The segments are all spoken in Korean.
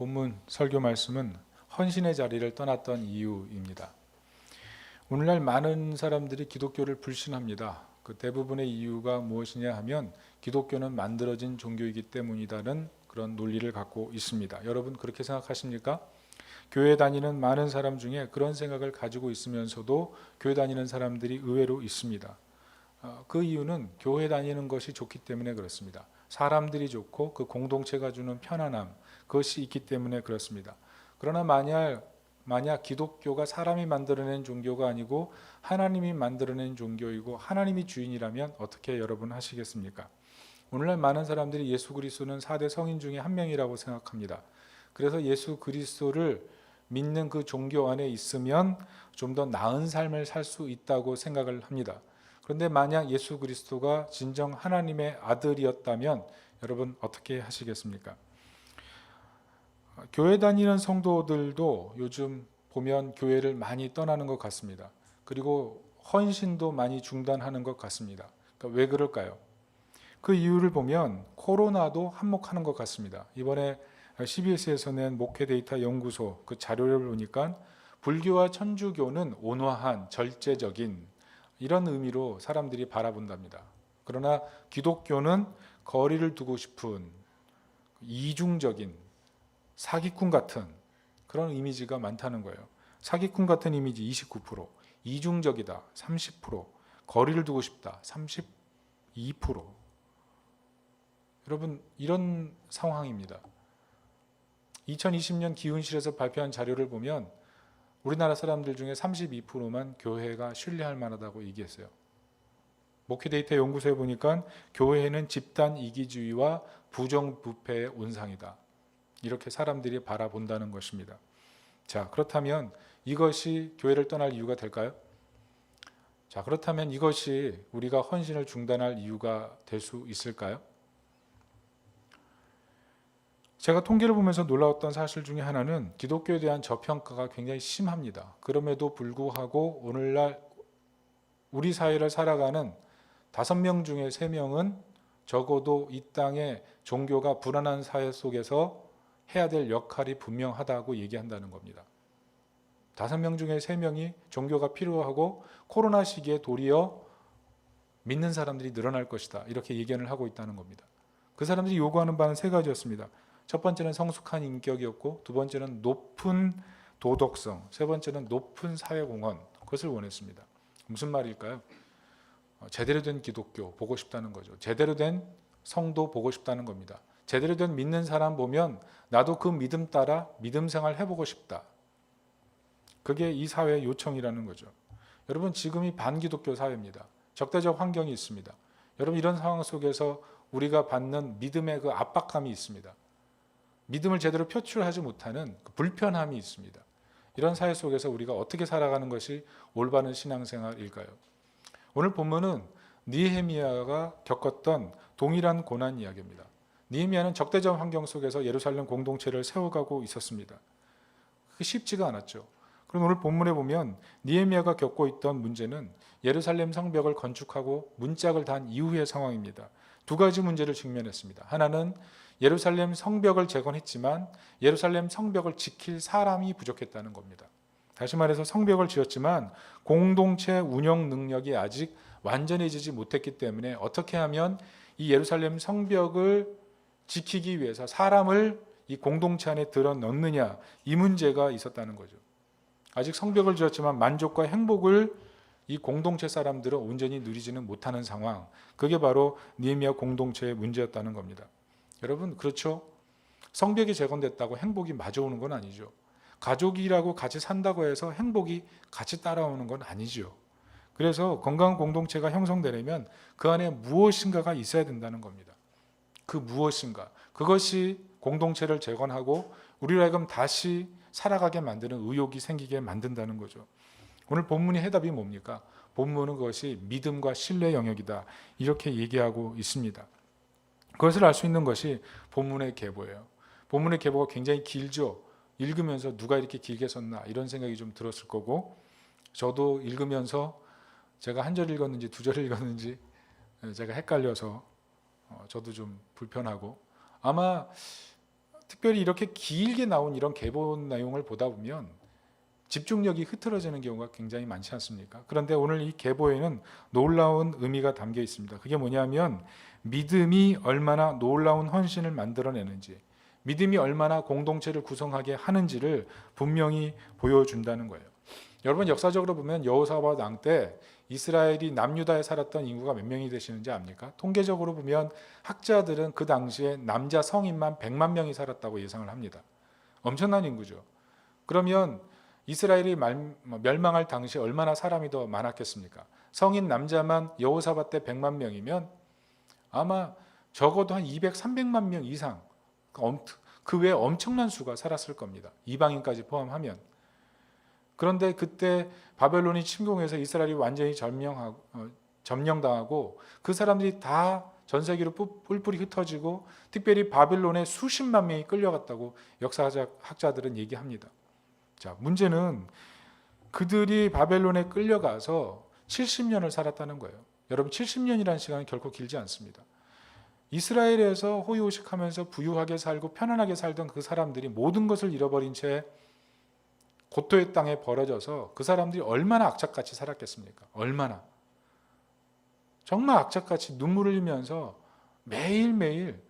본문 설교 말씀은 헌신의 자리를 떠났던 이유입니다. 오늘날 많은 사람들이 기독교를 불신합니다. 그 대부분의 이유가 무엇이냐 하면 기독교는 만들어진 종교이기 때문이라는 그런 논리를 갖고 있습니다. 여러분 그렇게 생각하십니까? 교회 다니는 많은 사람 중에 그런 생각을 가지고 있으면서도 교회 다니는 사람들이 의외로 있습니다. 그 이유는 교회 다니는 것이 좋기 때문에 그렇습니다. 사람들이 좋고 그 공동체가 주는 편안함, 그것이 있기 때문에 그렇습니다. 그러나 만약 기독교가 사람이 만들어낸 종교가 아니고 하나님이 만들어낸 종교이고 하나님이 주인이라면 어떻게 여러분 하시겠습니까? 오늘날 많은 사람들이 예수 그리스도는 4대 성인 중에 한 명이라고 생각합니다. 그래서 예수 그리스도를 믿는 그 종교 안에 있으면 좀 더 나은 삶을 살 수 있다고 생각을 합니다. 그런데 만약 예수 그리스도가 진정 하나님의 아들이었다면 여러분 어떻게 하시겠습니까? 교회 다니는 성도들도 요즘 보면 교회를 많이 떠나는 것 같습니다. 그리고 헌신도 많이 중단하는 것 같습니다. 그러니까 왜 그럴까요? 그 이유를 보면 코로나도 한몫하는 것 같습니다. 이번에 CBS에서 낸 목회 데이터 연구소 그 자료를 보니까 불교와 천주교는 온화한 절제적인 이런 의미로 사람들이 바라본답니다. 그러나 기독교는 거리를 두고 싶은 이중적인 사기꾼 같은 그런 이미지가 많다는 거예요. 사기꾼 같은 이미지 29%, 이중적이다 30%, 거리를 두고 싶다 32%. 여러분 이런 상황입니다. 2020년 기훈실에서 발표한 자료를 보면 우리나라 사람들 중에 32%만 교회가 신뢰할 만하다고 얘기했어요. 목회데이터 연구소에 보니까 교회는 집단 이기주의와 부정부패의 온상이다. 이렇게 사람들이 바라본다는 것입니다. 자, 그렇다면 이것이 교회를 떠날 이유가 될까요? 자, 그렇다면 이것이 우리가 헌신을 중단할 이유가 될 수 있을까요? 제가 통계를 보면서 놀라웠던 사실 중에 하나는 기독교에 대한 저평가가 굉장히 심합니다. 그럼에도 불구하고 오늘날 우리 사회를 살아가는 5명 중에 3명은 적어도 이 땅에 종교가 불안한 사회 속에서 해야 될 역할이 분명하다고 얘기한다는 겁니다. 5명 중에 3명이 종교가 필요하고 코로나 시기에 도리어 믿는 사람들이 늘어날 것이다. 이렇게 예견을 하고 있다는 겁니다. 그 사람들이 요구하는 바는 3가지였습니다. 첫 번째는 성숙한 인격이었고, 두 번째는 높은 도덕성, 세 번째는 높은 사회공헌, 그것을 원했습니다. 무슨 말일까요? 제대로 된 기독교 보고 싶다는 거죠. 제대로 된 성도 보고 싶다는 겁니다. 제대로 된 믿는 사람 보면 나도 그 믿음 따라 믿음 생활 해보고 싶다. 그게 이 사회의 요청이라는 거죠. 여러분 지금이 반기독교 사회입니다. 적대적 환경이 있습니다. 여러분 이런 상황 속에서 우리가 받는 믿음의 그 압박감이 있습니다. 믿음을 제대로 표출하지 못하는 그 불편함이 있습니다. 이런 사회 속에서 우리가 어떻게 살아가는 것이 올바른 신앙생활일까요? 오늘 본문은 느헤미야가 겪었던 동일한 고난 이야기입니다. 느헤미야는 적대적 환경 속에서 예루살렘 공동체를 세워가고 있었습니다. 그게 쉽지가 않았죠. 그럼 오늘 본문에 보면 느헤미야가 겪고 있던 문제는 예루살렘 성벽을 건축하고 문짝을 단 이후의 상황입니다. 2가지 문제를 직면했습니다. 하나는 예루살렘 성벽을 재건했지만 예루살렘 성벽을 지킬 사람이 부족했다는 겁니다. 다시 말해서 성벽을 지었지만 공동체 운영 능력이 아직 완전해지지 못했기 때문에 어떻게 하면 이 예루살렘 성벽을 지키기 위해서 사람을 이 공동체 안에 들어 넣느냐, 이 문제가 있었다는 거죠. 아직 성벽을 지었지만 만족과 행복을 이 공동체 사람들은 온전히 누리지는 못하는 상황, 그게 바로 느헤미야 공동체의 문제였다는 겁니다. 여러분 그렇죠? 성벽이 재건됐다고 행복이 마저 오는 건 아니죠. 가족이라고 같이 산다고 해서 행복이 같이 따라오는 건 아니죠. 그래서 건강한 공동체가 형성되려면 그 안에 무엇인가가 있어야 된다는 겁니다. 그 무엇인가, 그것이 공동체를 재건하고 우리로 하여금 다시 살아가게 만드는 의욕이 생기게 만든다는 거죠. 오늘 본문의 해답이 뭡니까? 본문은 그것이 믿음과 신뢰 영역이다, 이렇게 얘기하고 있습니다. 그것을 알 수 있는 것이 본문의 계보예요. 본문의 계보가 굉장히 길죠. 읽으면서 누가 이렇게 길게 썼나 이런 생각이 좀 들었을 거고, 저도 읽으면서 제가 한 절 읽었는지 2절 읽었는지 제가 헷갈려서 저도 좀 불편하고, 아마 특별히 이렇게 길게 나온 이런 계보 내용을 보다 보면 집중력이 흐트러지는 경우가 굉장히 많지 않습니까? 그런데 오늘 이 계보에는 놀라운 의미가 담겨 있습니다. 그게 뭐냐면 믿음이 얼마나 놀라운 헌신을 만들어내는지, 믿음이 얼마나 공동체를 구성하게 하는지를 분명히 보여준다는 거예요. 여러분, 역사적으로 보면 여호사밧 왕 때 이스라엘이 남유다에 살았던 인구가 몇 명이 되시는지 압니까? 통계적으로 보면 학자들은 그 당시에 남자 성인만 100만 명이 살았다고 예상을 합니다. 엄청난 인구죠. 그러면 이스라엘이 멸망할 당시 얼마나 사람이 더 많았겠습니까? 성인 남자만 여호사밧 때 100만 명이면 아마 적어도 한 200, 300만 명 이상, 그 외에 엄청난 수가 살았을 겁니다. 이방인까지 포함하면. 그런데 그때 바벨론이 침공해서 이스라엘이 완전히 점령당하고 그 사람들이 다 전 세계로 뿔뿔이 흩어지고 특별히 바벨론에 수십만 명이 끌려갔다고 역사학자들은 얘기합니다. 자, 문제는 그들이 바벨론에 끌려가서 70년을 살았다는 거예요. 여러분, 70년이라는 시간은 결코 길지 않습니다. 이스라엘에서 호의호식하면서 부유하게 살고 편안하게 살던 그 사람들이 모든 것을 잃어버린 채 고토의 땅에 버려져서 그 사람들이 얼마나 악착같이 살았겠습니까? 얼마나. 정말 악착같이 눈물을 흘리면서 매일매일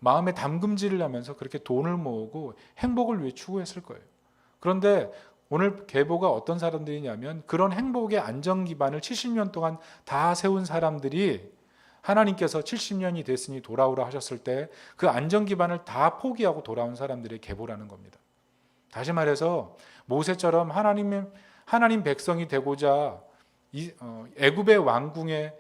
마음에 담금질을 하면서 그렇게 돈을 모으고 행복을 위해 추구했을 거예요. 그런데 오늘 계보가 어떤 사람들이냐면 그런 행복의 안정 기반을 70년 동안 다 세운 사람들이 하나님께서 70년이 됐으니 돌아오라 하셨을 때 그 안정 기반을 다 포기하고 돌아온 사람들의 계보라는 겁니다. 다시 말해서 모세처럼 하나님 백성이 되고자 애굽의 왕궁의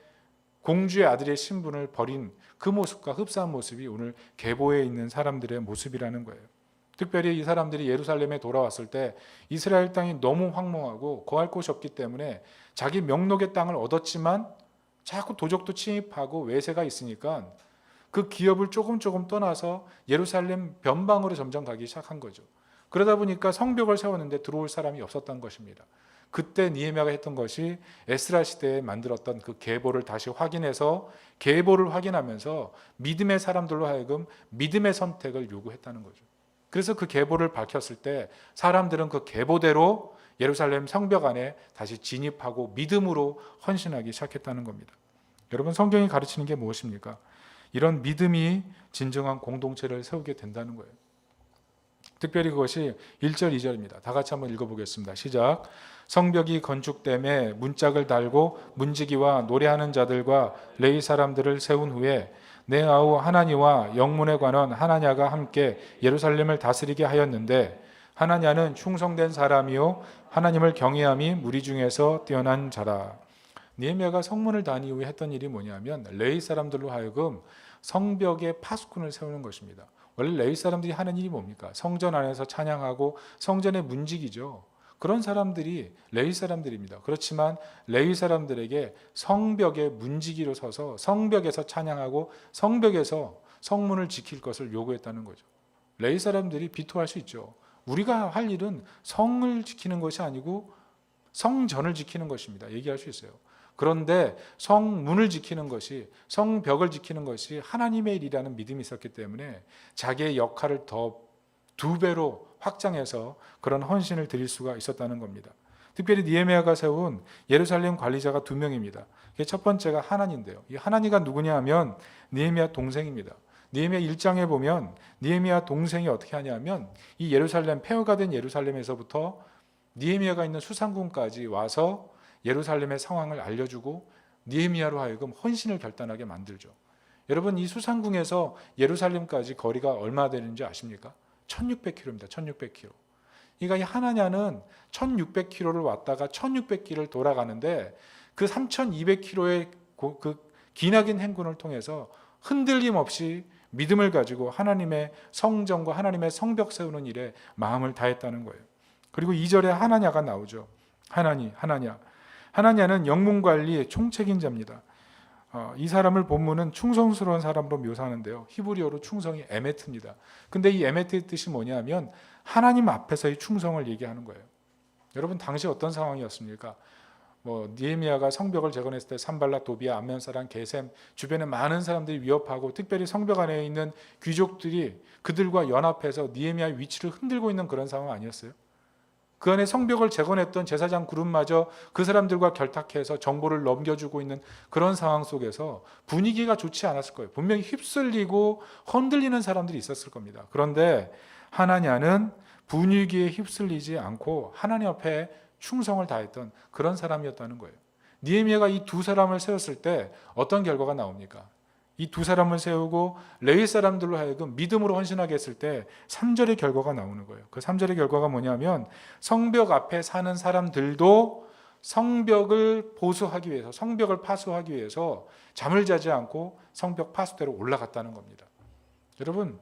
공주의 아들의 신분을 버린 그 모습과 흡사한 모습이 오늘 계보에 있는 사람들의 모습이라는 거예요. 특별히 이 사람들이 예루살렘에 돌아왔을 때 이스라엘 땅이 너무 황무하고 거할 곳이 없기 때문에 자기 명록의 땅을 얻었지만 자꾸 도적도 침입하고 외세가 있으니까 그 기업을 조금 떠나서 예루살렘 변방으로 점점 가기 시작한 거죠. 그러다 보니까 성벽을 세웠는데 들어올 사람이 없었던 것입니다. 그때 느헤미야가 했던 것이 에스라 시대에 만들었던 그 계보를 다시 확인해서 계보를 확인하면서 믿음의 사람들로 하여금 믿음의 선택을 요구했다는 거죠. 그래서 그 계보를 밝혔을 때 사람들은 그 계보대로 예루살렘 성벽 안에 다시 진입하고 믿음으로 헌신하기 시작했다는 겁니다. 여러분, 성경이 가르치는 게 무엇입니까? 이런 믿음이 진정한 공동체를 세우게 된다는 거예요. 특별히 그것이 1절, 2절입니다. 다 같이 한번 읽어보겠습니다. 시작. 성벽이 건축됨에 문짝을 달고 문지기와 노래하는 자들과 레위 사람들을 세운 후에 내 아우 하나니와 영문에 관한 하나냐가 함께 예루살렘을 다스리게 하였는데 하나냐는 충성된 사람이요 하나님을 경외함이 무리 중에서 뛰어난 자라. 느헤미야가 성문을 단 이후에 했던 일이 뭐냐면 레위 사람들로 하여금 성벽의 파수꾼을 세우는 것입니다. 원래 레위 사람들이 하는 일이 뭡니까? 성전 안에서 찬양하고 성전의 문지기죠. 그런 사람들이 레위 사람들입니다. 그렇지만 레위 사람들에게 성벽의 문지기로 서서 성벽에서 찬양하고 성벽에서 성문을 지킬 것을 요구했다는 거죠. 레위 사람들이 비토할 수 있죠. 우리가 할 일은 성을 지키는 것이 아니고 성전을 지키는 것입니다. 얘기할 수 있어요. 그런데 성문을 지키는 것이, 성벽을 지키는 것이 하나님의 일이라는 믿음이 있었기 때문에 자기의 역할을 더 2배로 확장해서 그런 헌신을 드릴 수가 있었다는 겁니다. 특별히 느헤미야가 세운 예루살렘 관리자가 2명입니다. 첫 번째가 하나니인데요. 이 하나니가 누구냐 하면 느헤미야 동생입니다. 느헤미야 1장에 보면 느헤미야 동생이 어떻게 하냐면 이 예루살렘, 폐허가 된 예루살렘에서부터 느헤미야가 있는 수상궁까지 와서 예루살렘의 상황을 알려주고 느헤미야로 하여금 헌신을 결단하게 만들죠. 여러분, 이 수상궁에서 예루살렘까지 거리가 얼마 되는지 아십니까? 1600km입니다. 1600km. 그러니까 이 하나냐는 1600km를 왔다가 1600km를 돌아가는데 그 3200km의 그 기나긴 행군을 통해서 흔들림 없이 믿음을 가지고 하나님의 성전과 하나님의 성벽 세우는 일에 마음을 다했다는 거예요. 그리고 2절에 하나냐가 나오죠. 하나냐. 하나냐는 영문관리 총책임자입니다. 이 사람을 본문은 충성스러운 사람으로 묘사하는데요. 히브리어로 충성이 에메트입니다. 근데 이 에메트의 뜻이 뭐냐면 하나님 앞에서의 충성을 얘기하는 거예요. 여러분, 당시 어떤 상황이었습니까? 느헤미야가 성벽을 재건했을 때 산발락, 도비야, 암몬 사람, 게셈 주변에 많은 사람들이 위협하고 특별히 성벽 안에 있는 귀족들이 그들과 연합해서 느헤미야의 위치를 흔들고 있는 그런 상황 아니었어요? 그 안에 성벽을 재건했던 제사장 그룹마저 그 사람들과 결탁해서 정보를 넘겨주고 있는 그런 상황 속에서 분위기가 좋지 않았을 거예요. 분명히 휩쓸리고 흔들리는 사람들이 있었을 겁니다. 그런데 하나냐는 분위기에 휩쓸리지 않고 하나님 앞에 충성을 다했던 그런 사람이었다는 거예요. 느헤미야가 이 두 사람을 세웠을 때 어떤 결과가 나옵니까? 이 두 사람을 세우고 레위 사람들로 하여금 믿음으로 헌신하게 했을 때 3절의 결과가 나오는 거예요. 그 3절의 결과가 뭐냐면 성벽 앞에 사는 사람들도 성벽을 보수하기 위해서, 성벽을 파수하기 위해서 잠을 자지 않고 성벽 파수대로 올라갔다는 겁니다. 여러분,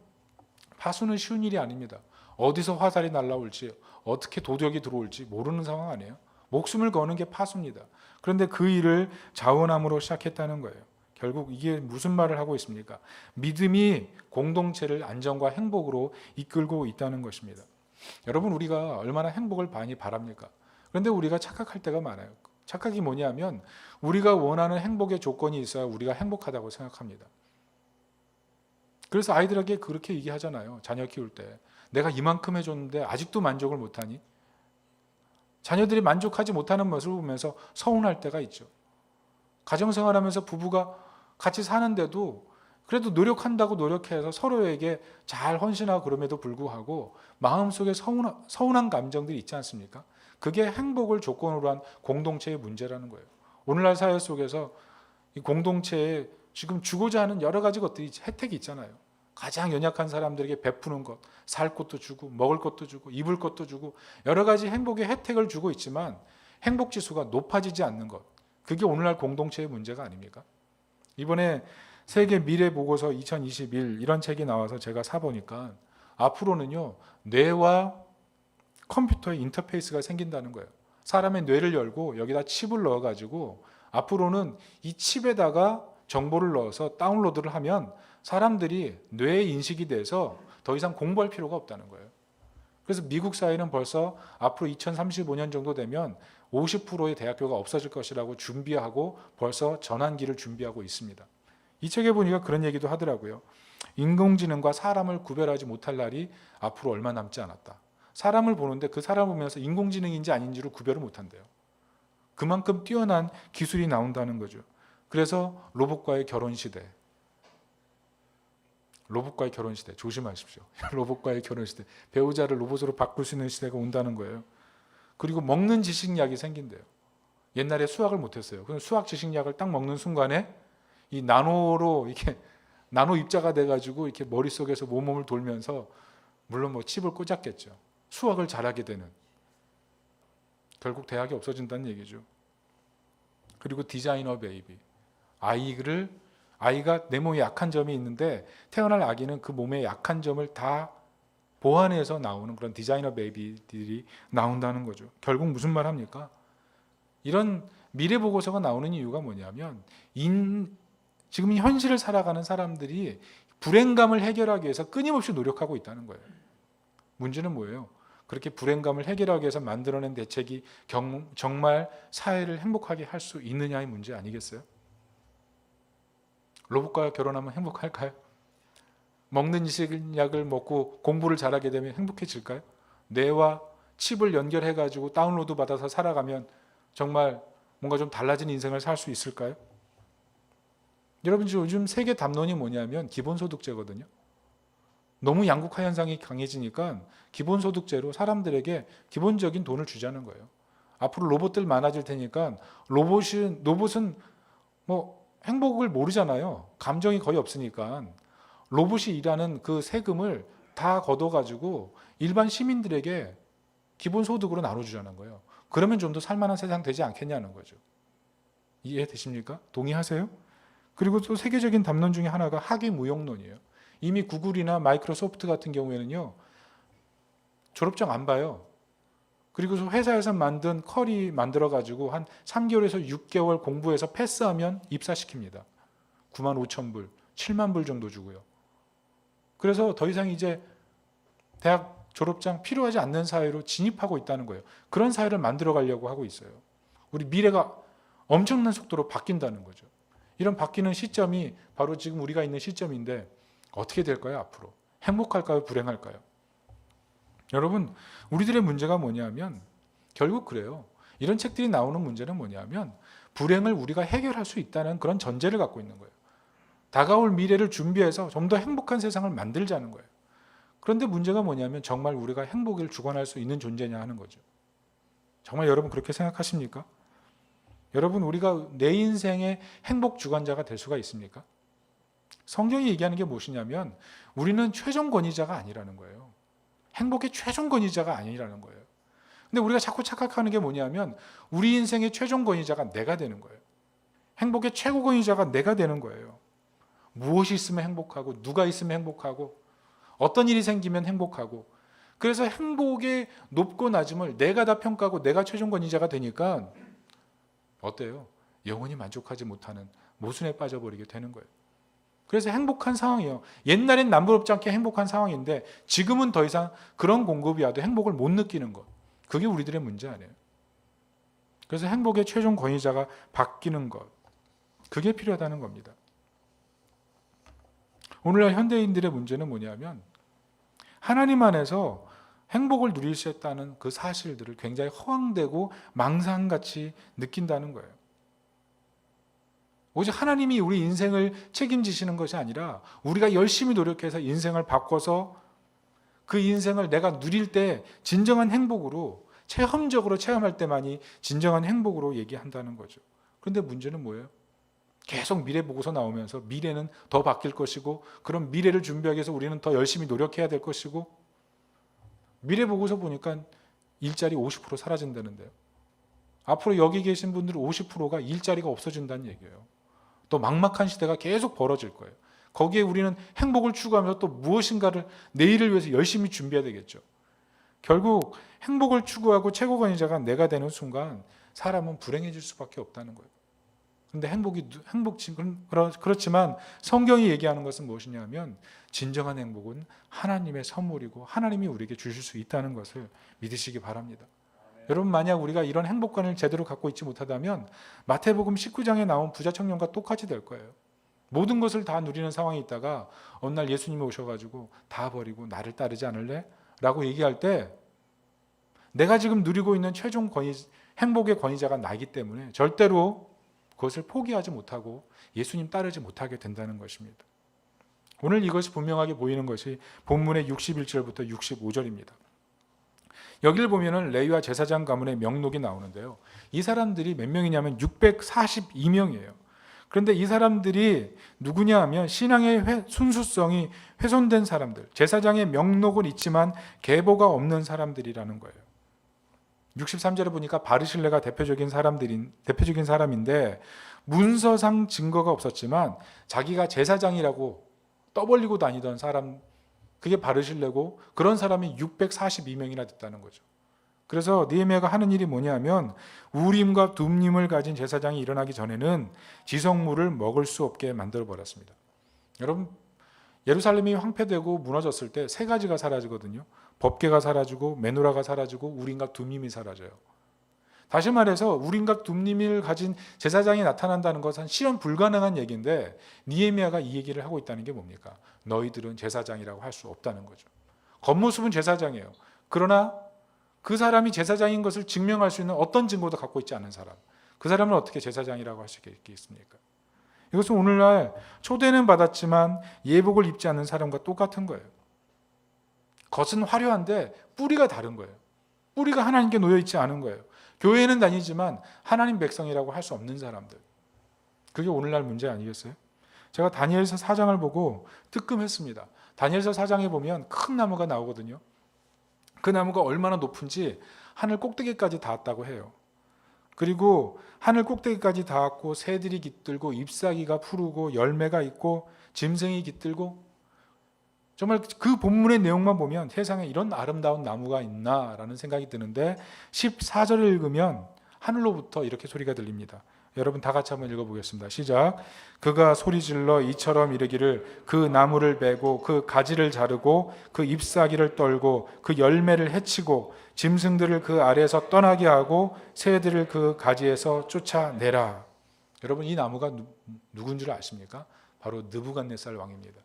파수는 쉬운 일이 아닙니다. 어디서 화살이 날라올지, 어떻게 도적이 들어올지 모르는 상황 아니에요. 목숨을 거는 게 파수입니다. 그런데 그 일을 자원함으로 시작했다는 거예요. 결국 이게 무슨 말을 하고 있습니까? 믿음이 공동체를 안정과 행복으로 이끌고 있다는 것입니다. 여러분, 우리가 얼마나 행복을 많이 바랍니까? 그런데 우리가 착각할 때가 많아요. 착각이 뭐냐면 우리가 원하는 행복의 조건이 있어야 우리가 행복하다고 생각합니다. 그래서 아이들에게 그렇게 얘기하잖아요. 자녀 키울 때. 내가 이만큼 해줬는데 아직도 만족을 못하니? 자녀들이 만족하지 못하는 모습을 보면서 서운할 때가 있죠. 가정생활하면서 부부가 같이 사는데도 그래도 노력한다고 노력해서 서로에게 잘 헌신하고 그럼에도 불구하고 마음속에 서운한 감정들이 있지 않습니까? 그게 행복을 조건으로 한 공동체의 문제라는 거예요. 오늘날 사회 속에서 이 공동체에 지금 주고자 하는 여러 가지 것들이 혜택이 있잖아요. 가장 연약한 사람들에게 베푸는 것, 살 것도 주고 먹을 것도 주고 입을 것도 주고 여러 가지 행복의 혜택을 주고 있지만 행복 지수가 높아지지 않는 것, 그게 오늘날 공동체의 문제가 아닙니까? 이번에 세계 미래 보고서 2021 이런 책이 나와서 제가 사보니까 앞으로는요, 뇌와 컴퓨터의 인터페이스가 생긴다는 거예요. 사람의 뇌를 열고 여기다 칩을 넣어가지고 앞으로는 이 칩에다가 정보를 넣어서 다운로드를 하면 사람들이 뇌에 인식이 돼서 더 이상 공부할 필요가 없다는 거예요. 그래서 미국 사회는 벌써 앞으로 2035년 정도 되면 50%의 대학교가 없어질 것이라고 준비하고 벌써 전환기를 준비하고 있습니다. 이 책에 보니까 그런 얘기도 하더라고요. 인공지능과 사람을 구별하지 못할 날이 앞으로 얼마 남지 않았다. 사람을 보는데 그 사람을 보면서 인공지능인지 아닌지를 구별을 못한대요. 그만큼 뛰어난 기술이 나온다는 거죠. 그래서 로봇과의 결혼 시대, 조심하십시오. 로봇과의 결혼 시대, 배우자를 로봇으로 바꿀 수 있는 시대가 온다는 거예요. 그리고 먹는 지식약이 생긴대요. 옛날에 수학을 못했어요. 그럼 수학 지식약을 딱 먹는 순간에 이 나노로 이렇게 나노 입자가 돼가지고 이렇게 머릿속에서 몸을 돌면서 물론 뭐 칩을 꽂았겠죠. 수학을 잘하게 되는. 결국 대학이 없어진다는 얘기죠. 그리고 디자이너 베이비. 아이가 내 몸에 약한 점이 있는데 태어날 아기는 그 몸의 약한 점을 다 보완해서 나오는 그런 디자이너 베이비들이 나온다는 거죠. 결국 무슨 말 합니까? 이런 미래 보고서가 나오는 이유가 뭐냐면 지금 현실을 살아가는 사람들이 불행감을 해결하기 위해서 끊임없이 노력하고 있다는 거예요. 문제는 뭐예요? 그렇게 불행감을 해결하기 위해서 만들어낸 대책이 정말 사회를 행복하게 할 수 있느냐의 문제 아니겠어요? 로봇과 결혼하면 행복할까요? 먹는 지식약을 먹고 공부를 잘하게 되면 행복해질까요? 뇌와 칩을 연결해가지고 다운로드 받아서 살아가면 정말 뭔가 좀 달라진 인생을 살 수 있을까요? 여러분, 요즘 세계 담론이 뭐냐면 기본소득제거든요. 너무 양극화 현상이 강해지니까 기본소득제로 사람들에게 기본적인 돈을 주자는 거예요. 앞으로 로봇들 많아질 테니까 로봇은 뭐 행복을 모르잖아요. 감정이 거의 없으니까 로봇이 일하는 그 세금을 다 걷어가지고 일반 시민들에게 기본소득으로 나눠주자는 거예요. 그러면 좀 더 살만한 세상 되지 않겠냐는 거죠. 이해되십니까? 동의하세요? 그리고 또 세계적인 담론 중에 하나가 학위무용론이에요. 이미 구글이나 마이크로소프트 같은 경우에는요, 졸업증 안 봐요. 그리고 회사에서 만든 컬이 만들어가지고 한 3개월에서 6개월 공부해서 패스하면 입사시킵니다. 95,000불, 7만 불 정도 주고요. 그래서 더 이상 이제 대학 졸업장 필요하지 않는 사회로 진입하고 있다는 거예요. 그런 사회를 만들어 가려고 하고 있어요. 우리 미래가 엄청난 속도로 바뀐다는 거죠. 이런 바뀌는 시점이 바로 지금 우리가 있는 시점인데 어떻게 될까요, 앞으로? 행복할까요, 불행할까요? 여러분, 우리들의 문제가 뭐냐면 결국 그래요. 이런 책들이 나오는 문제는 뭐냐면 불행을 우리가 해결할 수 있다는 그런 전제를 갖고 있는 거예요. 다가올 미래를 준비해서 좀 더 행복한 세상을 만들자는 거예요. 그런데 문제가 뭐냐면 정말 우리가 행복을 주관할 수 있는 존재냐 하는 거죠. 정말 여러분 그렇게 생각하십니까? 여러분, 우리가 내 인생의 행복 주관자가 될 수가 있습니까? 성경이 얘기하는 게 무엇이냐면 우리는 최종 권위자가 아니라는 거예요. 행복의 최종 권위자가 아니라는 거예요. 근데 우리가 자꾸 착각하는 게 뭐냐면 우리 인생의 최종 권위자가 내가 되는 거예요. 행복의 최고 권위자가 내가 되는 거예요. 무엇이 있으면 행복하고 누가 있으면 행복하고 어떤 일이 생기면 행복하고, 그래서 행복의 높고 낮음을 내가 다 평가하고 내가 최종 권위자가 되니까 어때요? 영원히 만족하지 못하는 모순에 빠져버리게 되는 거예요. 그래서 행복한 상황이에요. 옛날엔 남부럽지 않게 행복한 상황인데 지금은 더 이상 그런 공급이 와도 행복을 못 느끼는 것. 그게 우리들의 문제 아니에요. 그래서 행복의 최종 권위자가 바뀌는 것. 그게 필요하다는 겁니다. 오늘날 현대인들의 문제는 뭐냐면 하나님 안에서 행복을 누릴 수 있다는 그 사실들을 굉장히 허황되고 망상같이 느낀다는 거예요. 오직 하나님이 우리 인생을 책임지시는 것이 아니라 우리가 열심히 노력해서 인생을 바꿔서 그 인생을 내가 누릴 때 진정한 행복으로, 체험적으로 체험할 때만이 진정한 행복으로 얘기한다는 거죠. 그런데 문제는 뭐예요? 계속 미래 보고서 나오면서 미래는 더 바뀔 것이고, 그럼 미래를 준비하기 위해서 우리는 더 열심히 노력해야 될 것이고, 미래 보고서 보니까 일자리 50% 사라진다는데요. 앞으로 여기 계신 분들 50%가 일자리가 없어진다는 얘기예요. 또 막막한 시대가 계속 벌어질 거예요. 거기에 우리는 행복을 추구하면서 또 무엇인가를 내일을 위해서 열심히 준비해야 되겠죠. 결국 행복을 추구하고 최고 권위자가 내가 되는 순간 사람은 불행해질 수밖에 없다는 거예요. 그런데 그렇지만 성경이 얘기하는 것은 무엇이냐면 진정한 행복은 하나님의 선물이고 하나님이 우리에게 주실 수 있다는 것을 믿으시기 바랍니다. 여러분, 만약 우리가 이런 행복관을 제대로 갖고 있지 못하다면 마태복음 19장에 나온 부자 청년과 똑같이 될 거예요. 모든 것을 다 누리는 상황에 있다가 어느 날 예수님이 오셔가지고 다 버리고 나를 따르지 않을래? 라고 얘기할 때 내가 지금 누리고 있는 최종 행복의 권위자가 나이기 때문에 절대로 그것을 포기하지 못하고 예수님 따르지 못하게 된다는 것입니다. 오늘 이것이 분명하게 보이는 것이 본문의 61절부터 65절입니다. 여기를 보면은 레위와 제사장 가문의 명록이 나오는데요. 이 사람들이 몇 명이냐면 642명이에요. 그런데 이 사람들이 누구냐 하면 신앙의 순수성이 훼손된 사람들, 제사장의 명록은 있지만 계보가 없는 사람들이라는 거예요. 63절에 보니까 바르실레가 대표적인 사람인데 문서상 증거가 없었지만 자기가 제사장이라고 떠벌리고 다니던 사람, 그게 바르실레고 그런 사람이 642명이나 됐다는 거죠. 그래서 느헤미야가 하는 일이 뭐냐면 우림과 둠림을 가진 제사장이 일어나기 전에는 지성물을 먹을 수 없게 만들어 버렸습니다. 여러분, 예루살렘이 황폐되고 무너졌을 때 세 가지가 사라지거든요. 법궤가 사라지고 메노라가 사라지고 우림과 둠림이 사라져요. 다시 말해서 우림과 둠림을 가진 제사장이 나타난다는 것은 실현 불가능한 얘기인데 느헤미야가 이 얘기를 하고 있다는 게 뭡니까? 너희들은 제사장이라고 할 수 없다는 거죠. 겉모습은 제사장이에요. 그러나 그 사람이 제사장인 것을 증명할 수 있는 어떤 증거도 갖고 있지 않은 사람, 그 사람은 어떻게 제사장이라고 할 수 있겠습니까? 이것은 오늘날 초대는 받았지만 예복을 입지 않는 사람과 똑같은 거예요. 겉은 화려한데 뿌리가 다른 거예요. 뿌리가 하나님께 놓여 있지 않은 거예요. 교회는 다니지만 하나님 백성이라고 할 수 없는 사람들. 그게 오늘날 문제 아니겠어요? 제가 다니엘서 4장을 보고 뜨끔했습니다. 다니엘서 4장에 보면 큰 나무가 나오거든요. 그 나무가 얼마나 높은지 하늘 꼭대기까지 닿았다고 해요. 그리고 하늘 꼭대기까지 닿았고 새들이 깃들고 잎사귀가 푸르고 열매가 있고 짐승이 깃들고, 정말 그 본문의 내용만 보면 세상에 이런 아름다운 나무가 있나라는 생각이 드는데 14절을 읽으면 하늘로부터 이렇게 소리가 들립니다. 여러분 다 같이 한번 읽어보겠습니다. 시작. 그가 소리질러 이처럼 이르기를 그 나무를 베고 그 가지를 자르고 그 잎사귀를 떨고 그 열매를 해치고 짐승들을 그 아래에서 떠나게 하고 새들을 그 가지에서 쫓아내라. 여러분 이 나무가 누군 줄 아십니까? 바로 느부갓네살 왕입니다.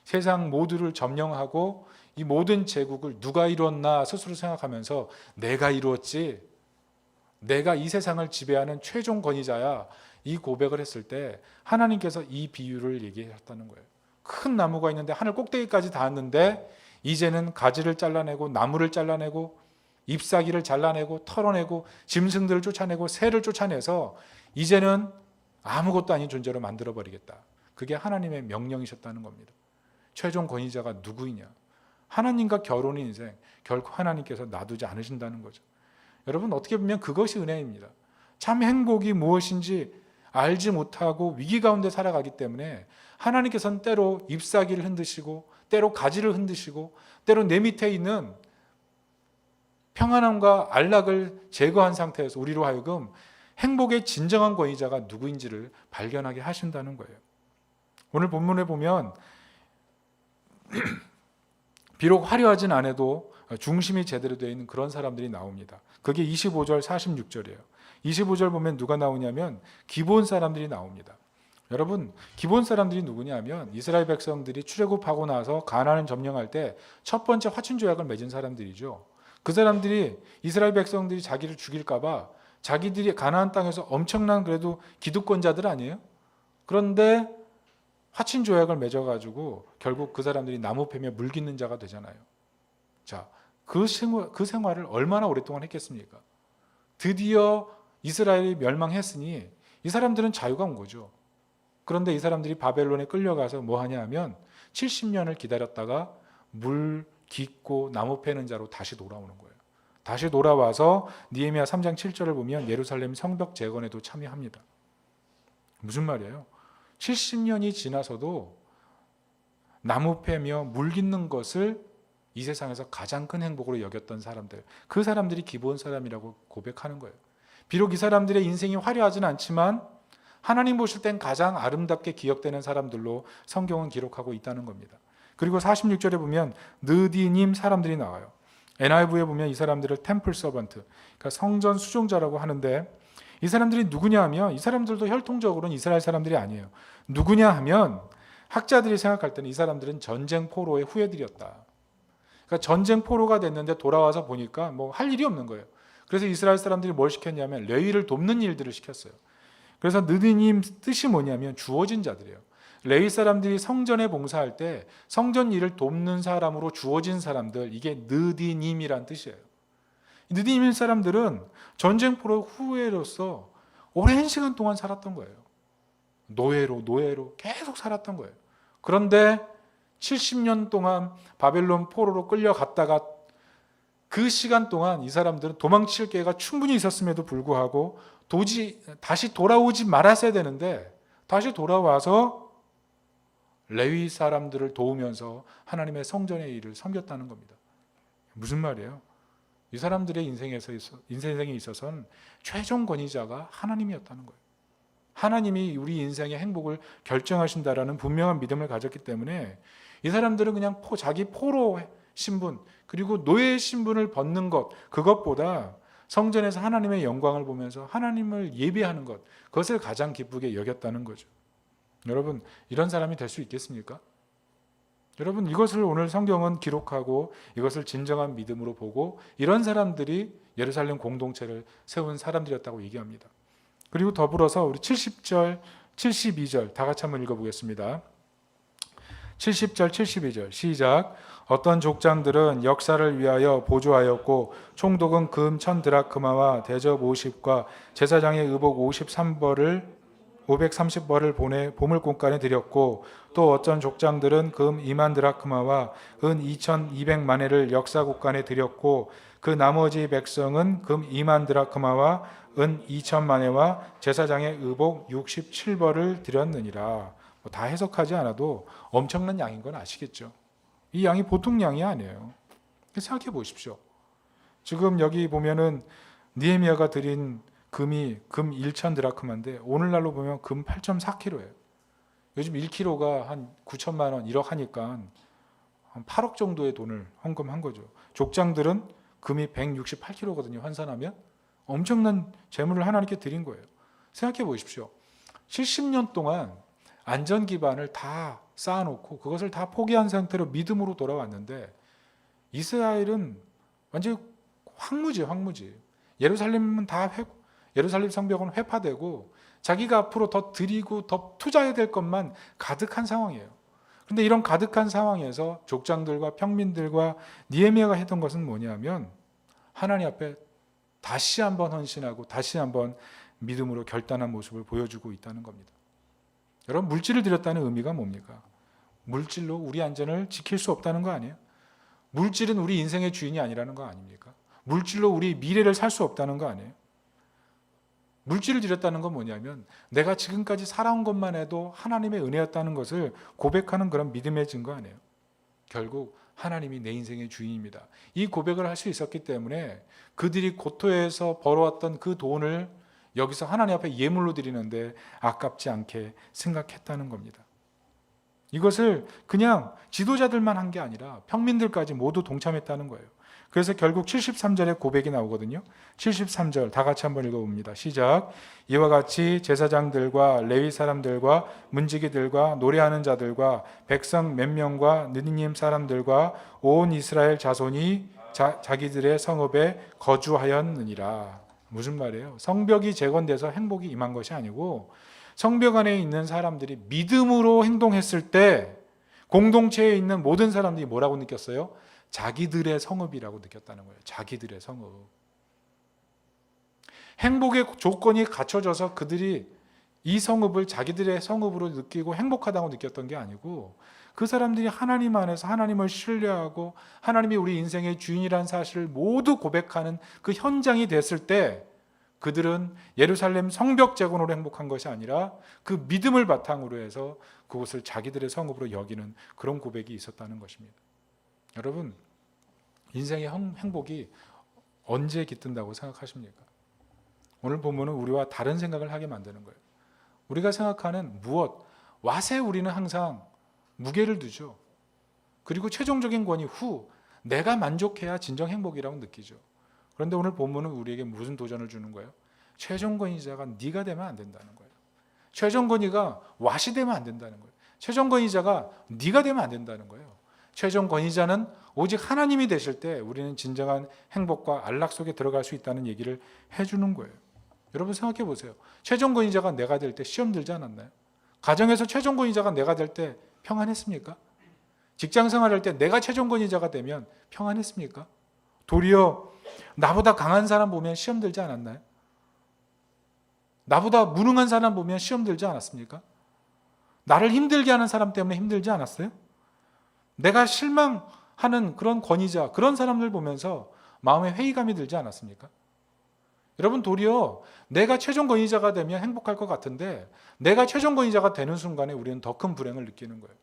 세상 모두를 점령하고 이 모든 제국을 누가 이루었나 스스로 생각하면서 내가 이루었지, 내가 이 세상을 지배하는 최종 권위자야, 이 고백을 했을 때 하나님께서 이 비유를 얘기하셨다는 거예요. 큰 나무가 있는데 하늘 꼭대기까지 닿았는데 이제는 가지를 잘라내고 나무를 잘라내고 잎사귀를 잘라내고 털어내고 짐승들을 쫓아내고 새를 쫓아내서 이제는 아무것도 아닌 존재로 만들어버리겠다. 그게 하나님의 명령이셨다는 겁니다. 최종 권위자가 누구이냐? 하나님과 결혼의 인생, 결코 하나님께서 놔두지 않으신다는 거죠. 여러분 어떻게 보면 그것이 은혜입니다. 참 행복이 무엇인지 알지 못하고 위기 가운데 살아가기 때문에 하나님께서는 때로 잎사귀를 흔드시고 때로 가지를 흔드시고 때로 내 밑에 있는 평안함과 안락을 제거한 상태에서 우리로 하여금 행복의 진정한 권위자가 누구인지를 발견하게 하신다는 거예요. 오늘 본문에 보면 비록 화려하진 않아도 중심이 제대로 되어 있는 그런 사람들이 나옵니다. 그게 25절 46절이에요. 25절 보면 누가 나오냐면 기브온 사람들이 나옵니다. 여러분 기브온 사람들이 누구냐면 이스라엘 백성들이 출애굽하고 나서 가나안을 점령할 때 첫 번째 화친 조약을 맺은 사람들이죠. 그 사람들이 이스라엘 백성들이 자기를 죽일까 봐 자기들이 가나안 땅에서 엄청난 그래도 기득권자들 아니에요? 그런데 화친 조약을 맺어가지고 결국 그 사람들이 나무 패며 물 깃는 자가 되잖아요. 자, 그 생활을 얼마나 오랫동안 했겠습니까? 드디어 이스라엘이 멸망했으니 이 사람들은 자유가 온 거죠. 그런데 이 사람들이 바벨론에 끌려가서 뭐 하냐 하면 70년을 기다렸다가 물 깃고 나무 패는 자로 다시 돌아오는 거예요. 다시 돌아와서 느헤미야 3장 7절을 보면 예루살렘 성벽 재건에도 참여합니다. 무슨 말이에요? 70년이 지나서도 나무 패며 물 깃는 것을 이 세상에서 가장 큰 행복으로 여겼던 사람들, 그 사람들이 기브온 사람이라고 고백하는 거예요. 비록 이 사람들의 인생이 화려하진 않지만 하나님 보실 땐 가장 아름답게 기억되는 사람들로 성경은 기록하고 있다는 겁니다. 그리고 46절에 보면 느디님 사람들이 나와요. NIV에 보면 이 사람들을 템플 서번트, 그러니까 성전 수종자라고 하는데 이 사람들이 누구냐 하면 이 사람들도 혈통적으로는 이스라엘 사람들이 아니에요. 누구냐 하면 학자들이 생각할 때는 이 사람들은 전쟁 포로의 후예들이었다. 그러니까 전쟁 포로가 됐는데 돌아와서 보니까 뭐 할 일이 없는 거예요. 그래서 이스라엘 사람들이 뭘 시켰냐면 레위를 돕는 일들을 시켰어요. 그래서 느디님 뜻이 뭐냐면 주어진 자들이에요. 레위 사람들이 성전에 봉사할 때 성전 일을 돕는 사람으로 주어진 사람들, 이게 느디님이란 뜻이에요. 느디님 사람들은 전쟁 포로 후예로서 오랜 시간 동안 살았던 거예요. 노예로 계속 살았던 거예요. 그런데 70년 동안 바벨론 포로로 끌려갔다가 그 시간 동안 이 사람들은 도망칠 기회가 충분히 있었음에도 불구하고 다시 돌아오지 말았어야 되는데 다시 돌아와서 레위 사람들을 도우면서 하나님의 성전의 일을 섬겼다는 겁니다. 무슨 말이에요? 이 사람들의 인생에 있어서는 최종 권위자가 하나님이었다는 거예요. 하나님이 우리 인생의 행복을 결정하신다라는 분명한 믿음을 가졌기 때문에 이 사람들은 그냥 자기 포로 신분 그리고 노예 신분을 벗는 것, 그것보다 성전에서 하나님의 영광을 보면서 하나님을 예배하는 것, 그것을 가장 기쁘게 여겼다는 거죠. 여러분 이런 사람이 될 수 있겠습니까? 여러분 이것을 오늘 성경은 기록하고 이것을 진정한 믿음으로 보고 이런 사람들이 예루살렘 공동체를 세운 사람들이었다고 얘기합니다. 그리고 더불어서 우리 70절, 72절 다 같이 한번 읽어보겠습니다. 70절, 72절 시작. 어떤 족장들은 역사를 위하여 보조하였고 총독은 금 1000드라크마와 대접 50과 제사장의 의복 530벌을 보내 보물공간에 드렸고 또 어떤 족장들은 금 2만 드라크마와 은 2200만회를 역사국간에 드렸고 그 나머지 백성은 금 2만 드라크마와 은 2000만회와 제사장의 의복 67벌을 드렸느니라. 다 해석하지 않아도 엄청난 양인 건 아시겠죠? 이 양이 보통 양이 아니에요. 생각해 보십시오. 지금 여기 보면은 느헤미야가 드린 금 1천 드라크마인데 오늘날로 보면 금 8.4kg예요. 요즘 1kg가 한 9천만 원, 1억 하니까 한 8억 정도의 돈을 헌금한 거죠. 족장들은 금이 168kg거든요. 환산하면 엄청난 재물을 하나님께 드린 거예요. 생각해 보십시오. 70년 동안 안전 기반을 다 쌓아놓고 그것을 다 포기한 상태로 믿음으로 돌아왔는데 이스라엘은 완전히 황무지. 예루살렘은 예루살렘 성벽은 회파되고 자기가 앞으로 더 드리고 더 투자해야 될 것만 가득한 상황이에요. 그런데 이런 가득한 상황에서 족장들과 평민들과 느헤미야가 했던 것은 뭐냐면 하나님 앞에 다시 한번 헌신하고 다시 한번 믿음으로 결단한 모습을 보여주고 있다는 겁니다. 여러분, 물질을 드렸다는 의미가 뭡니까? 물질로 우리 안전을 지킬 수 없다는 거 아니에요? 물질은 우리 인생의 주인이 아니라는 거 아닙니까? 물질로 우리 미래를 살 수 없다는 거 아니에요? 물질을 드렸다는 건 뭐냐면 내가 지금까지 살아온 것만 해도 하나님의 은혜였다는 것을 고백하는 그런 믿음의 증거 아니에요? 결국 하나님이 내 인생의 주인입니다. 이 고백을 할 수 있었기 때문에 그들이 고토에서 벌어왔던 그 돈을 여기서 하나님 앞에 예물로 드리는데 아깝지 않게 생각했다는 겁니다. 이것을 그냥 지도자들만 한 게 아니라 평민들까지 모두 동참했다는 거예요. 그래서 결국 73절에 고백이 나오거든요. 73절 다 같이 한번 읽어봅니다. 시작. 이와 같이 제사장들과 레위 사람들과 문지기들과 노래하는 자들과 백성 몇 명과 느니님 사람들과 온 이스라엘 자손이 자기들의 성읍에 거주하였느니라. 무슨 말이에요? 성벽이 재건돼서 행복이 임한 것이 아니고 성벽 안에 있는 사람들이 믿음으로 행동했을 때 공동체에 있는 모든 사람들이 뭐라고 느꼈어요? 자기들의 성읍이라고 느꼈다는 거예요. 자기들의 성읍. 행복의 조건이 갖춰져서 그들이 이 성읍을 자기들의 성읍으로 느끼고 행복하다고 느꼈던 게 아니고 그 사람들이 하나님 안에서 하나님을 신뢰하고 하나님이 우리 인생의 주인이라는 사실을 모두 고백하는 그 현장이 됐을 때 그들은 예루살렘 성벽 재건으로 행복한 것이 아니라 그 믿음을 바탕으로 해서 그곳을 자기들의 성읍으로 여기는 그런 고백이 있었다는 것입니다. 여러분, 인생의 행복이 언제 깃든다고 생각하십니까? 오늘 본문은 우리와 다른 생각을 하게 만드는 거예요. 우리가 생각하는 무엇, 왓에 우리는 항상 무게를 두죠. 그리고 최종적인 권위 후, 내가 만족해야 진정 행복이라고 느끼죠. 그런데 오늘 본문은 우리에게 무슨 도전을 주는 거예요? 최종 권위자가 네가 되면 안 된다는 거예요. 최종 권위가 왓이 되면 안 된다는 거예요. 최종 권위자가 네가 되면 안 된다는 거예요. 최종 권위자는 오직 하나님이 되실 때 우리는 진정한 행복과 안락 속에 들어갈 수 있다는 얘기를 해주는 거예요. 여러분 생각해 보세요. 최종 권위자가 내가 될 때 시험 들지 않았나요? 가정에서 최종 권위자가 내가 될 때 평안했습니까? 직장 생활할 때 내가 최종 권위자가 되면 평안했습니까? 도리어 나보다 강한 사람 보면 시험 들지 않았나요? 나보다 무능한 사람 보면 시험 들지 않았습니까? 나를 힘들게 하는 사람 때문에 힘들지 않았어요? 내가 실망하는 그런 권위자, 그런 사람들 보면서 마음에 회의감이 들지 않았습니까? 여러분 도리어 내가 최종 권위자가 되면 행복할 것 같은데 내가 최종 권위자가 되는 순간에 우리는 더 큰 불행을 느끼는 거예요.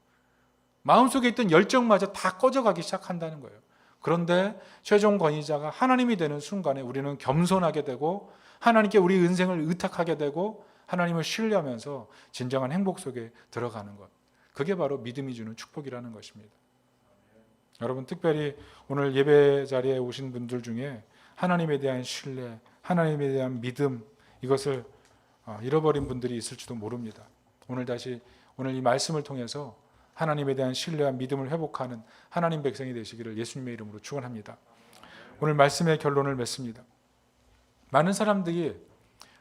마음속에 있던 열정마저 다 꺼져가기 시작한다는 거예요. 그런데 최종 권위자가 하나님이 되는 순간에 우리는 겸손하게 되고 하나님께 우리 인생을 의탁하게 되고 하나님을 신뢰하면서 진정한 행복 속에 들어가는 것. 그게 바로 믿음이 주는 축복이라는 것입니다. 여러분 특별히 오늘 예배 자리에 오신 분들 중에 하나님에 대한 신뢰, 하나님에 대한 믿음 이것을 잃어버린 분들이 있을지도 모릅니다. 오늘 이 말씀을 통해서 하나님에 대한 신뢰와 믿음을 회복하는 하나님 백성이 되시기를 예수님의 이름으로 축원합니다. 오늘 말씀의 결론을 맺습니다. 많은 사람들이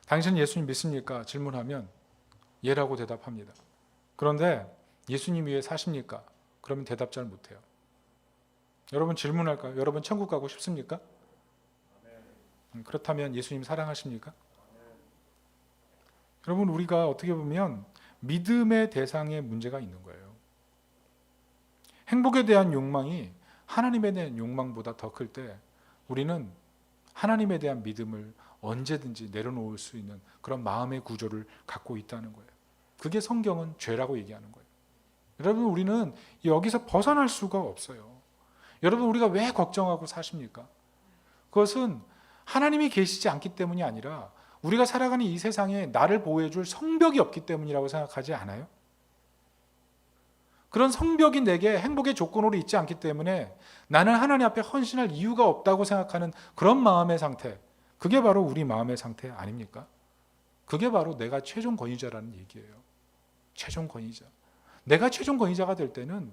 당신 예수님 믿습니까? 질문하면 예라고 대답합니다. 그런데 예수님 위에 사십니까? 그러면 대답 잘 못해요. 여러분 질문할까요? 여러분 천국 가고 싶습니까? 그렇다면 예수님 사랑하십니까? 여러분 우리가 어떻게 보면 믿음의 대상에 문제가 있는 거예요. 행복에 대한 욕망이 하나님에 대한 욕망보다 더 클 때 우리는 하나님에 대한 믿음을 언제든지 내려놓을 수 있는 그런 마음의 구조를 갖고 있다는 거예요. 그게 성경은 죄라고 얘기하는 거예요. 여러분 우리는 여기서 벗어날 수가 없어요. 여러분 우리가 왜 걱정하고 사십니까? 그것은 하나님이 계시지 않기 때문이 아니라 우리가 살아가는 이 세상에 나를 보호해줄 성벽이 없기 때문이라고 생각하지 않아요? 그런 성벽이 내게 행복의 조건으로 있지 않기 때문에 나는 하나님 앞에 헌신할 이유가 없다고 생각하는 그런 마음의 상태, 그게 바로 우리 마음의 상태 아닙니까? 그게 바로 내가 최종 권위자라는 얘기예요. 최종 권위자. 내가 최종 권위자가 될 때는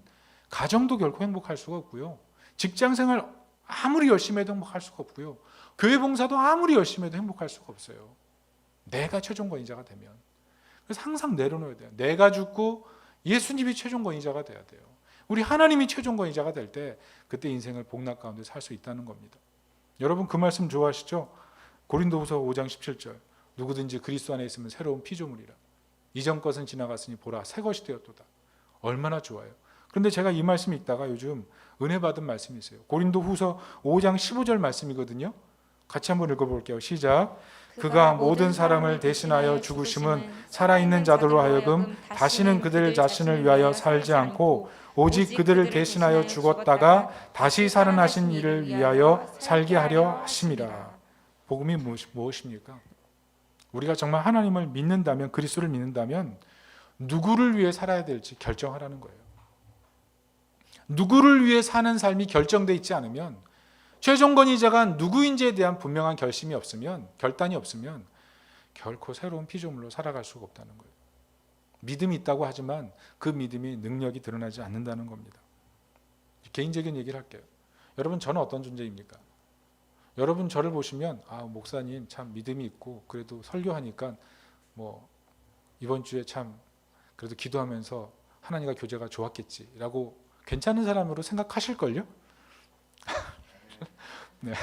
가정도 결코 행복할 수가 없고요. 직장생활 아무리 열심히 해도 행복할 수가 없고요. 교회 봉사도 아무리 열심히 해도 행복할 수가 없어요. 내가 최종 권위자가 되면. 그래서 항상 내려놓아야 돼요. 내가 죽고 예수님이 최종 권위자가 돼야 돼요. 우리 하나님이 최종 권위자가 될 때 그때 인생을 복락 가운데 살 수 있다는 겁니다. 여러분 그 말씀 좋아하시죠? 고린도후서 5장 17절 누구든지 그리스도 안에 있으면 새로운 피조물이라. 이전 것은 지나갔으니 보라 새 것이 되었도다. 얼마나 좋아요. 그런데 제가 이 말씀 읽다가 요즘 은혜 받은 말씀이 있어요. 고린도후서 5장 15절 말씀이거든요. 같이 한번 읽어볼게요. 시작. 그가 모든 사람을 대신하여 죽으심은 살아있는 자들로 하여금 다시는 그들 자신을 위하여 살지 않고 오직 그들을 대신하여 죽었다가 다시 살아나신 이를 위하여 살게 하려 하심이라. 복음이 무엇입니까? 우리가 정말 하나님을 믿는다면, 그리스도를 믿는다면 누구를 위해 살아야 될지 결정하라는 거예요. 누구를 위해 사는 삶이 결정되어 있지 않으면, 최종 권위자가 누구인지에 대한 분명한 결심이 없으면, 결단이 없으면 결코 새로운 피조물로 살아갈 수가 없다는 거예요. 믿음이 있다고 하지만 그 믿음이 능력이 드러나지 않는다는 겁니다. 개인적인 얘기를 할게요. 여러분, 저는 어떤 존재입니까? 여러분 저를 보시면 목사님 참 믿음이 있고 그래도 설교하니까 뭐 이번 주에 참 그래도 기도하면서 하나님과 교제가 좋았겠지라고 괜찮은 사람으로 생각하실걸요? 네.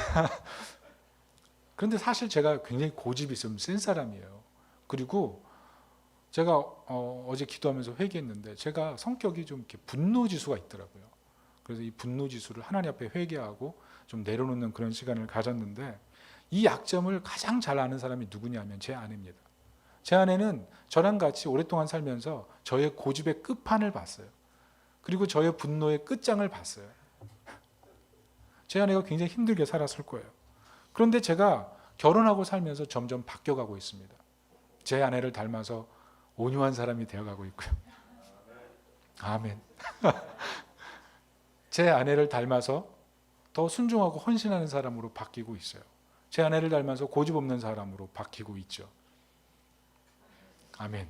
그런데 사실 제가 굉장히 고집이 좀 센 사람이에요. 그리고 제가 어제 기도하면서 회개했는데 제가 성격이 좀 이렇게 분노 지수가 있더라고요. 그래서 이 분노 지수를 하나님 앞에 회개하고 좀 내려놓는 그런 시간을 가졌는데, 이 약점을 가장 잘 아는 사람이 누구냐면 제 아내입니다. 제 아내는 저랑 같이 오랫동안 살면서 저의 고집의 끝판을 봤어요. 그리고 저의 분노의 끝장을 봤어요. 제 아내가 굉장히 힘들게 살았을 거예요. 그런데 제가 결혼하고 살면서 점점 바뀌어가고 있습니다. 제 아내를 닮아서 온유한 사람이 되어가고 있고요. 아멘. 제 아내를 닮아서 더 순종하고 헌신하는 사람으로 바뀌고 있어요. 제 아내를 닮아서 고집 없는 사람으로 바뀌고 있죠. 아멘.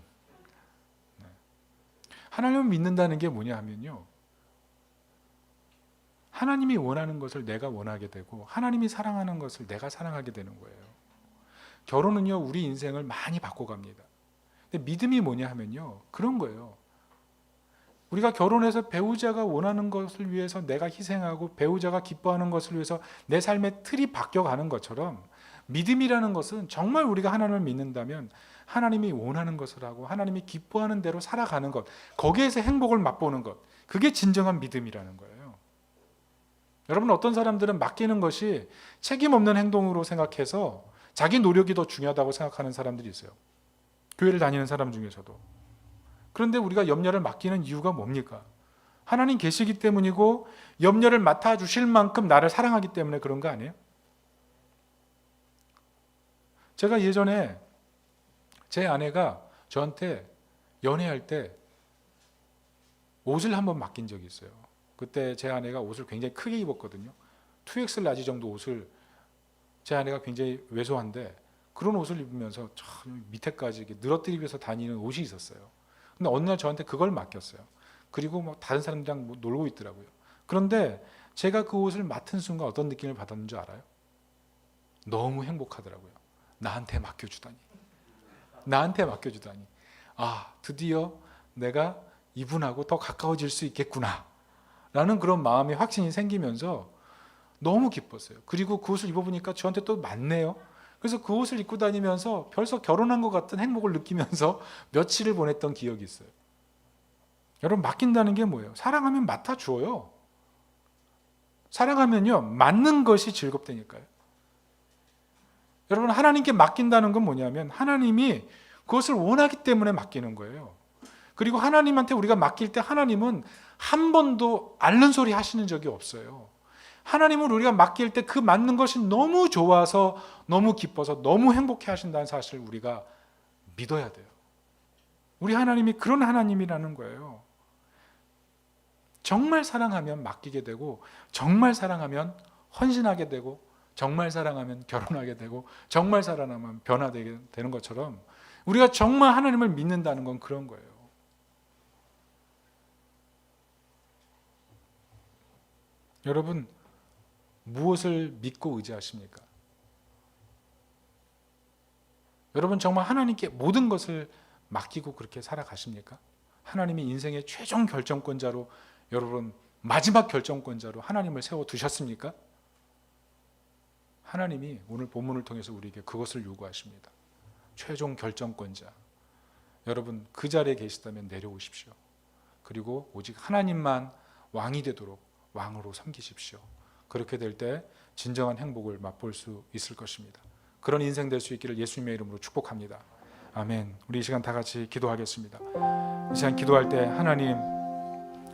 네. 하나님을 믿는다는 게 뭐냐 하면요, 하나님이 원하는 것을 내가 원하게 되고 하나님이 사랑하는 것을 내가 사랑하게 되는 거예요. 결혼은요, 우리 인생을 많이 바꿔갑니다. 근데 믿음이 뭐냐 하면요, 그런 거예요. 우리가 결혼해서 배우자가 원하는 것을 위해서 내가 희생하고 배우자가 기뻐하는 것을 위해서 내 삶의 틀이 바뀌어가는 것처럼, 믿음이라는 것은 정말 우리가 하나님을 믿는다면 하나님이 원하는 것을 하고 하나님이 기뻐하는 대로 살아가는 것, 거기에서 행복을 맛보는 것, 그게 진정한 믿음이라는 거예요. 여러분, 어떤 사람들은 맡기는 것이 책임 없는 행동으로 생각해서 자기 노력이 더 중요하다고 생각하는 사람들이 있어요. 교회를 다니는 사람 중에서도. 그런데 우리가 염려를 맡기는 이유가 뭡니까? 하나님 계시기 때문이고 염려를 맡아주실 만큼 나를 사랑하기 때문에 그런 거 아니에요? 제가 예전에 제 아내가 저한테 연애할 때 옷을 한번 맡긴 적이 있어요. 그때 제 아내가 옷을 굉장히 크게 입었거든요. 2X 라지 정도 옷을, 제 아내가 굉장히 왜소한데 그런 옷을 입으면서 저 밑에까지 이렇게 늘어뜨리면서 다니는 옷이 있었어요. 근데 어느 날 저한테 그걸 맡겼어요. 그리고 뭐 다른 사람들이랑 뭐 놀고 있더라고요. 그런데 제가 그 옷을 맡은 순간 어떤 느낌을 받았는 줄 알아요? 너무 행복하더라고요. 나한테 맡겨주다니. 드디어 내가 이분하고 더 가까워질 수 있겠구나 라는 그런 마음의 확신이 생기면서 너무 기뻤어요. 그리고 그 옷을 입어보니까 저한테 또 맞네요. 그래서 그 옷을 입고 다니면서 벌써 결혼한 것 같은 행복을 느끼면서 며칠을 보냈던 기억이 있어요. 여러분, 맡긴다는 게 뭐예요? 사랑하면 맡아줘요. 사랑하면요, 맡는 것이 즐겁다니까요. 여러분, 하나님께 맡긴다는 건 뭐냐면 하나님이 그것을 원하기 때문에 맡기는 거예요. 그리고 하나님한테 우리가 맡길 때 하나님은 한 번도 앓는 소리 하시는 적이 없어요. 하나님을 우리가 맡길 때 그 맡는 것이 너무 좋아서 너무 기뻐서 너무 행복해 하신다는 사실을 우리가 믿어야 돼요. 우리 하나님이 그런 하나님이라는 거예요. 정말 사랑하면 맡기게 되고, 정말 사랑하면 헌신하게 되고, 정말 사랑하면 결혼하게 되고, 정말 사랑하면 변화되게 되는 것처럼 우리가 정말 하나님을 믿는다는 건 그런 거예요. 여러분, 무엇을 믿고 의지하십니까? 여러분 정말 하나님께 모든 것을 맡기고 그렇게 살아가십니까? 하나님이 인생의 최종 결정권자로, 여러분 마지막 결정권자로 하나님을 세워두셨습니까? 하나님이 오늘 본문을 통해서 우리에게 그것을 요구하십니다. 최종 결정권자. 여러분 그 자리에 계시다면 내려오십시오. 그리고 오직 하나님만 왕이 되도록 왕으로 섬기십시오. 그렇게 될 때 진정한 행복을 맛볼 수 있을 것입니다. 그런 인생 될 수 있기를 예수님의 이름으로 축복합니다. 아멘. 우리 이 시간 다 같이 기도하겠습니다. 이 시간 기도할 때 하나님,